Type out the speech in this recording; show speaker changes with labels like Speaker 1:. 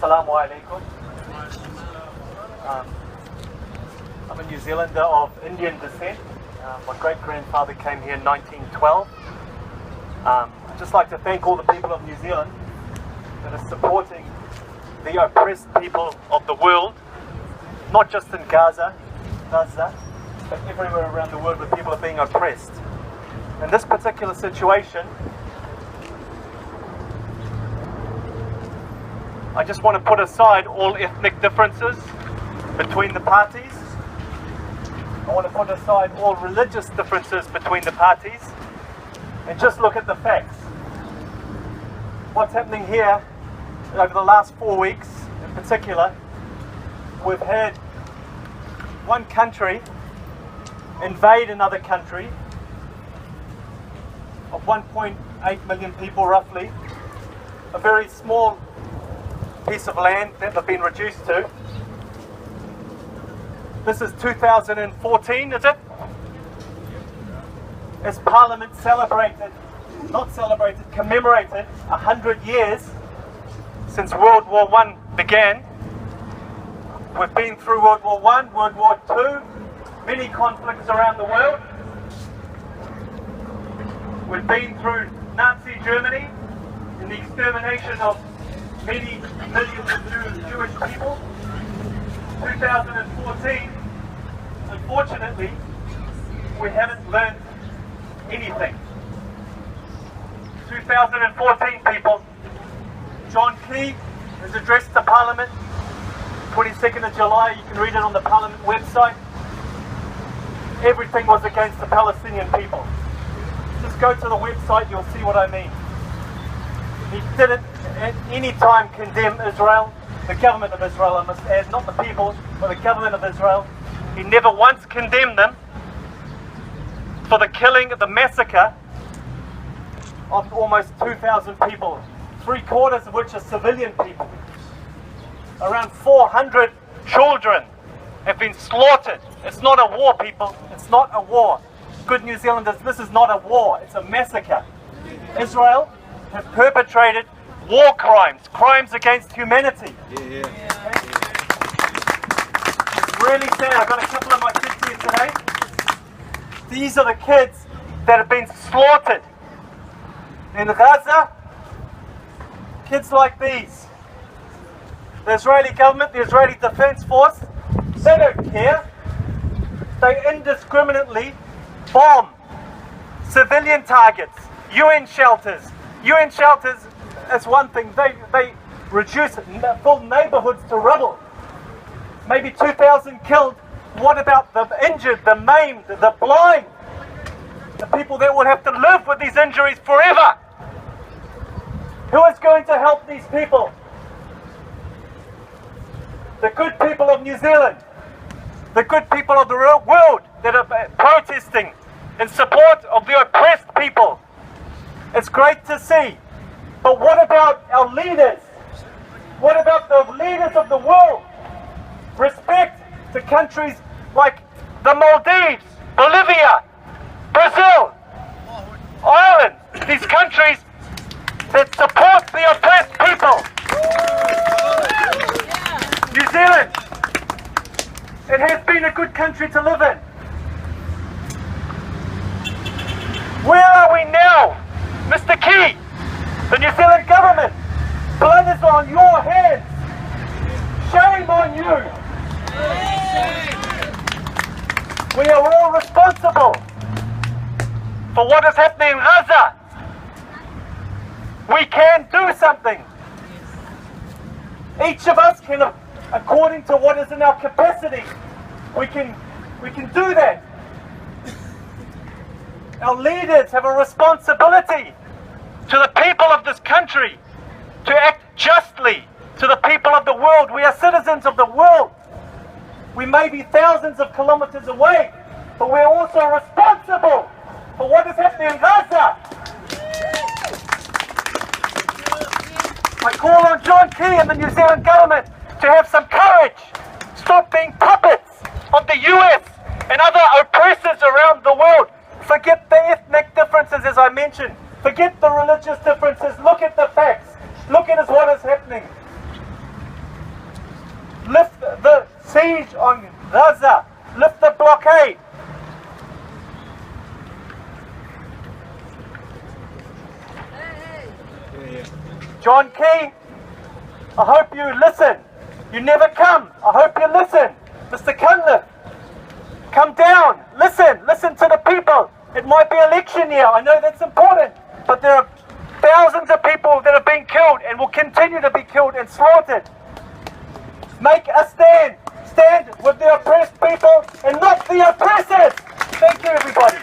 Speaker 1: Assalamu alaikum. I'm a New Zealander of Indian descent. My great-grandfather came here in 1912. I'd just like to thank all the people of New Zealand that are supporting the oppressed people of the world, not just in Gaza, but everywhere around the world where people are being oppressed. In this particular situation, I just want to put aside all ethnic differences between the parties. I want to put aside all religious differences between the parties and just look at the facts. What's happening here over the last 4 weeks in particular, we've had one country invade another country of 1.8 million people roughly, a very small piece of land that they've been reduced to. This is 2014, is it? As Parliament commemorated 100 years since World War I began. We've been through World War I, World War II, many conflicts around the world. We've been through Nazi Germany and the extermination of many millions of Jewish people. 2014, unfortunately, we haven't learned anything. 2014, people, John Key, his address to Parliament, 22nd of July, you can read it on the Parliament website. Everything was against the Palestinian people. Just go to the website, you'll see what I mean. He didn't at any time condemn Israel, the government of Israel, I must add, not the people, but the government of Israel. He never once condemned them for the killing, the massacre of almost 2,000 people, 3/4 of which are civilian people. Around 400 children have been slaughtered. It's not a war, people. It's not a war. Good New Zealanders, this is not a war. It's a massacre. Israel has perpetrated war crimes, crimes against humanity. It's really sad. I've got a couple of my kids here today. These are the kids that have been slaughtered in Gaza. Kids like these. The Israeli government, the Israeli Defense Force, they don't care. They indiscriminately bomb civilian targets, UN shelters. UN shelters is one thing. They reduce full neighborhoods to rubble. Maybe 2,000 killed. What about the injured, the maimed, the blind? The people that will have to live with these injuries forever. Who is going to help these people? The good people of New Zealand, the good people of the world that are protesting in support of the oppressed people. It's great to see. But what about our leaders? What about the leaders of the world? Respect to countries like the Maldives, Bolivia, Brazil, Ireland, these countries that support the oppressed people. New Zealand, it has been a good country to live in. Where are we now, Mr. Key? The New Zealand government, blood is on your hands. Shame on you. We are all responsible for what is happening in Gaza. We can do something. Each of us can, according to what is in our capacity, we can do that. Our leaders have a responsibility to the people of this country to act justly to the people of the world. We are citizens of the world. We may be thousands of kilometers away, but we're also responsible for what is happening in Gaza. I call on John Key and the New Zealand government to have some courage. Stop being puppets of the US and other oppressors around the world. Forget the ethnic differences, as I mentioned. Forget the religious differences. Look at the facts. Look at what is happening. Lift the siege on Gaza. Lift the blockade. John Key, I hope you listen. You never come. I hope you listen. Mr. Cunliffe, come down. Listen to the people. It might be election year. I know that's important. But there are thousands of people that are being killed and will continue to be killed and slaughtered. Make a stand. Stand with the oppressed people and not the oppressors. Thank you, everybody.